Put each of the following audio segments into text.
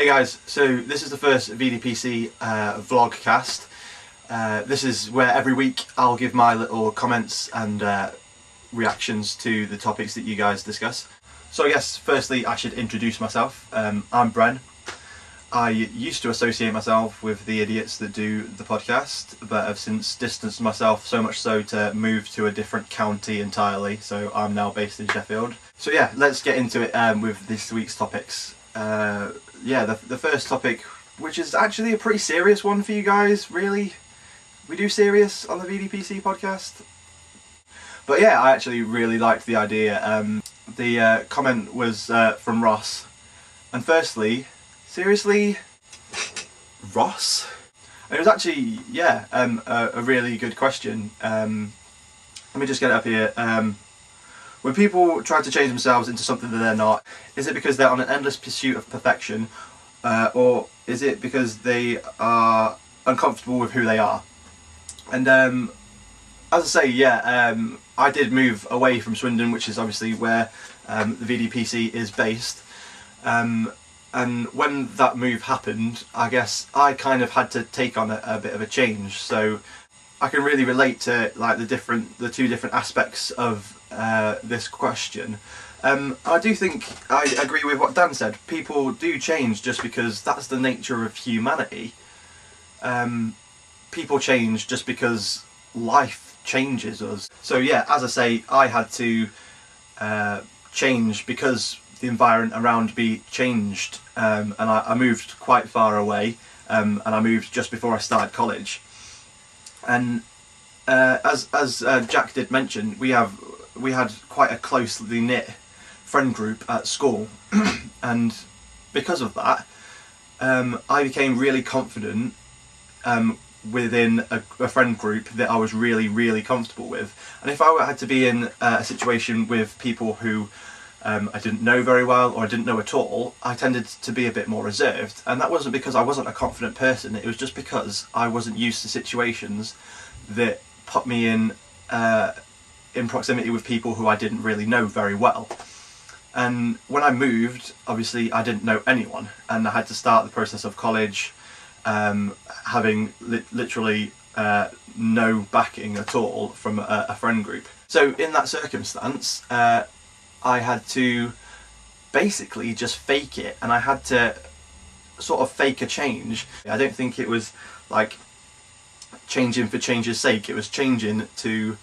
Hey guys, so this is the first VDPC vlogcast. This is where every week I'll give my little comments and reactions to the topics that you guys discuss. So I guess firstly I should introduce myself. I'm Bren. I used to associate myself with the idiots that do the podcast, but I've since distanced myself so much so to move to a different county entirely, so I'm now based in Sheffield. So yeah, let's get into it with this week's topics. The first topic, which is actually a pretty serious one for you guys, really. We do serious on the VDPC podcast. But yeah, I actually really liked the idea. The comment was from Ross. And firstly, seriously? Ross? And it was actually, a really good question. Let me just get it up here. When people try to change themselves into something that they're not, is it because they're on an endless pursuit of perfection, or is it because they are uncomfortable with who they are? And as I say, I did move away from Swindon, which is obviously where the VDPC is based. And when that move happened, I guess I kind of had to take on a bit of a change. So I can really relate to like the two different aspects of this question. I do think I agree with what Dan said. People do change just because that's the nature of humanity. People change just because life changes us. So yeah, as I say, I had to change because the environment around me changed, and I moved quite far away, and I moved just before I started college. And as Jack did mention, we had quite a closely knit friend group at school, and because of that, I became really confident within a friend group that I was really comfortable with. And if I had to be in a situation with people who I didn't know very well or I didn't know at all, I tended to be a bit more reserved. And that wasn't because I wasn't a confident person, it was just because I wasn't used to situations that put me in proximity with people who I didn't really know very well. And when I moved, obviously I didn't know anyone, and I had to start the process of college having literally no backing at all from a friend group. So in that circumstance, I had to basically just fake it, and I had to sort of fake a change. I don't think it was like changing for change's sake, it was changing to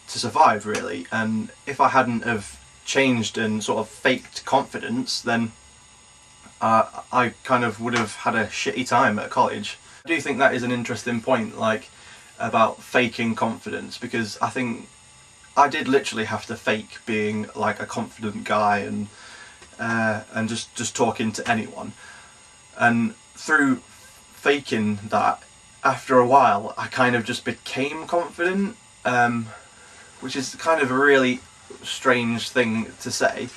survive, really. And if I hadn't have changed and sort of faked confidence, then I kind of would have had a shitty time at college. I do think that is an interesting point, like about faking confidence, because I think I did literally have to fake being like a confident guy and just talking to anyone. And through faking that, after a while, I kind of just became confident, which is kind of a really strange thing to say.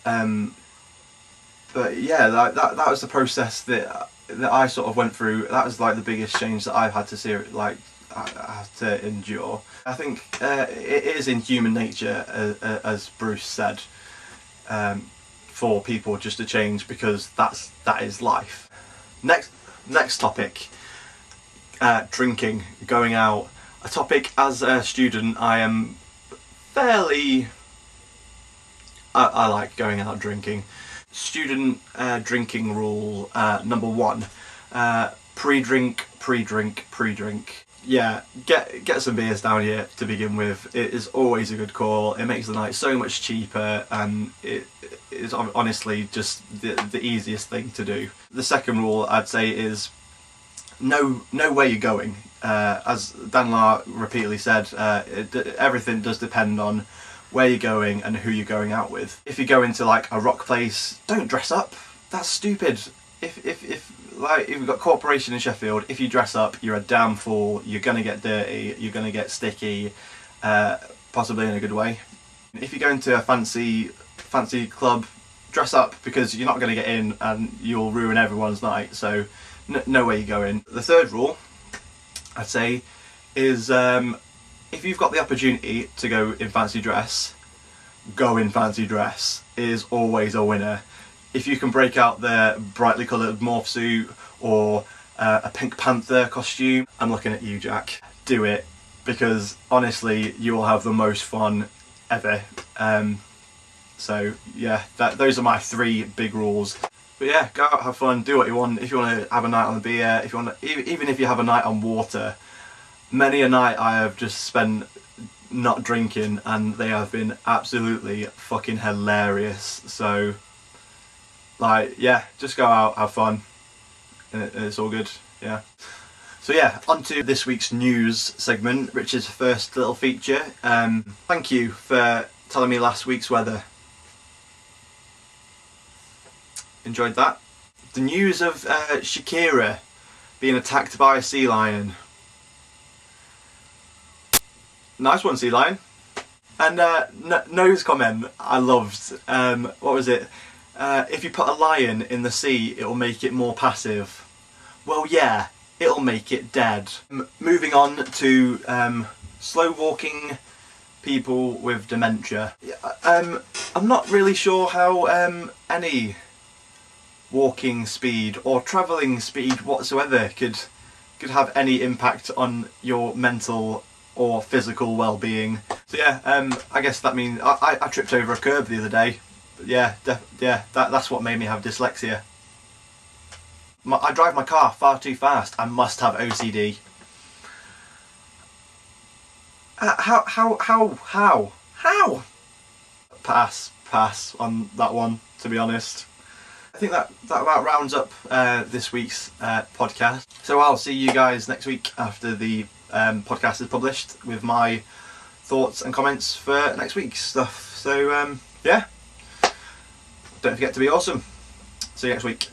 But yeah, that was the process that I sort of went through. That was like the biggest change that I've had to I had to endure. I think it is in human nature, as Bruce said, for people just to change, because that is life. Next topic. Drinking, going out. A topic as a student I am fairly... I like going out drinking. Student drinking rule number 1. Pre-drink. Yeah, get some beers down here to begin with. It is always a good call. It makes the night so much cheaper, and it is honestly just the easiest thing to do. The second rule I'd say is know where you're going. As Dan Lahr repeatedly said, everything does depend on where you're going and who you're going out with. If you go into like a rock place, don't dress up. That's stupid. If we've got Corporation in Sheffield, if you dress up, you're a damn fool. You're gonna get dirty. You're gonna get sticky, possibly in a good way. If you go into a fancy club, dress up, because you're not gonna get in and you'll ruin everyone's night. So know where you're going. The third rule, I'd say, is if you've got the opportunity to go in fancy dress, go in fancy dress is always a winner. if you can break out the brightly coloured morph suit or a Pink Panther costume, I'm looking at you, Jack. Do it, because honestly you will have the most fun ever. So yeah, those are my 3 big rules. But yeah, go out, have fun, do what you want. If you want to have a night on the beer, if you want to, even if you have a night on water, many a night I have just spent not drinking and they have been absolutely fucking hilarious. So like, yeah, just go out, have fun, and it's all good. Yeah. So yeah, on to this week's news segment, Richard's first little feature. Thank you for telling me last week's weather. Enjoyed that. The news of Shakira being attacked by a sea lion. Nice one, sea lion. And nose comment I loved. What was it? If you put a lion in the sea, it'll make it more passive. Well, yeah, it'll make it dead. Moving on to slow walking people with dementia. I'm not really sure how any walking speed or travelling speed whatsoever could have any impact on your mental or physical well-being. So yeah, I guess that means I tripped over a curb the other day. But yeah, that's what made me have dyslexia. I drive my car far too fast. I must have OCD. How? Pass on that one, to be honest. I think that about rounds up this week's podcast. So I'll see you guys next week after the podcast is published with my thoughts and comments for next week's stuff. So yeah, don't forget to be awesome. See you next week.